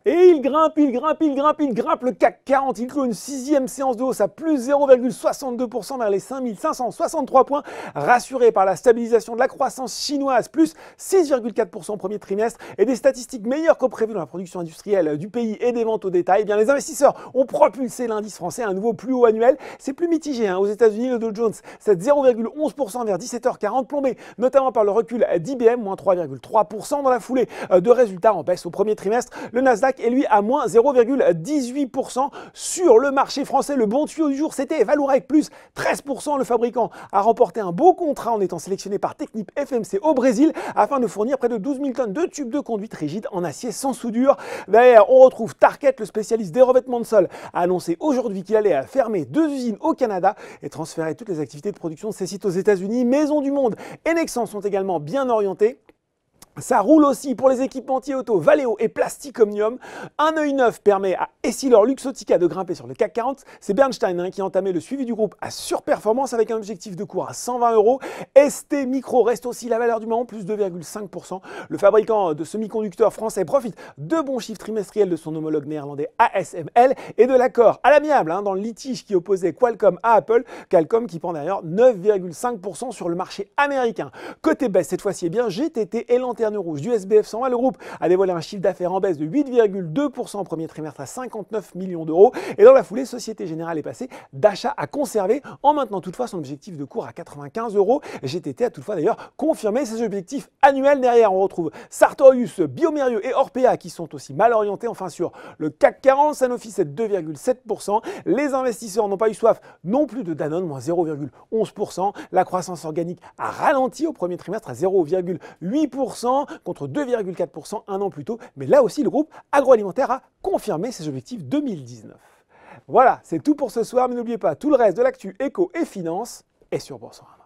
Et il grimpe, il grimpe, il grimpe, il grimpe. Le CAC 40, il clôt une sixième séance de hausse à plus 0,62% vers les 5563 points, rassuré par la stabilisation de la croissance chinoise, plus 6,4% au premier trimestre, et des statistiques meilleures que prévu dans la production industrielle du pays et des ventes au détail. Eh bien, les investisseurs ont propulsé l'indice français à un nouveau plus haut annuel. C'est plus mitigé. Aux États-Unis, le Dow Jones, c'est 0,11% vers 17h40, plombé notamment par le recul d'IBM, moins 3,3% dans la foulée de résultats en baisse au premier trimestre. Le Nasdaq est lui à moins 0,18%. Sur le marché français, le bon tuyau du jour, c'était Vallourec, plus 13%. Le fabricant a remporté un beau contrat en étant sélectionné par Technip FMC au Brésil afin de fournir près de 12 000 tonnes de tubes de conduite rigides en acier sans soudure. D'ailleurs, on retrouve Tarkett, le spécialiste des revêtements de sol, a annoncé aujourd'hui qu'il allait fermer 2 usines au Canada et transférer toutes les activités de production de ses sites aux États-Unis. Maison du Monde et Nexans sont également bien orientés. Ça roule aussi pour les équipementiers auto Valeo et Plastic Omnium. Un œil neuf permet à Essilor-Luxottica de grimper sur le CAC 40. C'est Bernstein qui a entamé le suivi du groupe à surperformance avec un objectif de cours à 120 €. ST Micro reste aussi la valeur du moment, plus 2,5%. Le fabricant de semi-conducteurs français profite de bons chiffres trimestriels de son homologue néerlandais ASML et de l'accord à l'amiable dans le litige qui opposait Qualcomm à Apple. Qualcomm qui prend d'ailleurs 9,5% sur le marché américain. Côté baisse, cette fois-ci, GTT et Lanterne Rouge du SBF 120, le groupe a dévoilé un chiffre d'affaires en baisse de 8,2% au premier trimestre à 59 millions d'euros. Et dans la foulée, Société Générale est passée d'achat à conserver en maintenant toutefois son objectif de cours à 95 €. GTT a toutefois d'ailleurs confirmé ses objectifs annuels. Derrière, on retrouve Sartorius, Biomérieux et Orpea qui sont aussi mal orientés. Enfin, sur le CAC 40, Sanofi c'est 2,7%. Les investisseurs n'ont pas eu soif non plus de Danone, moins 0,11%. La croissance organique a ralenti au premier trimestre à 0,8%. Contre 2,4% un an plus tôt. Mais là aussi, le groupe agroalimentaire a confirmé ses objectifs 2019. Voilà, c'est tout pour ce soir, mais n'oubliez pas, tout le reste de l'actu éco et finance est sur Boursorama.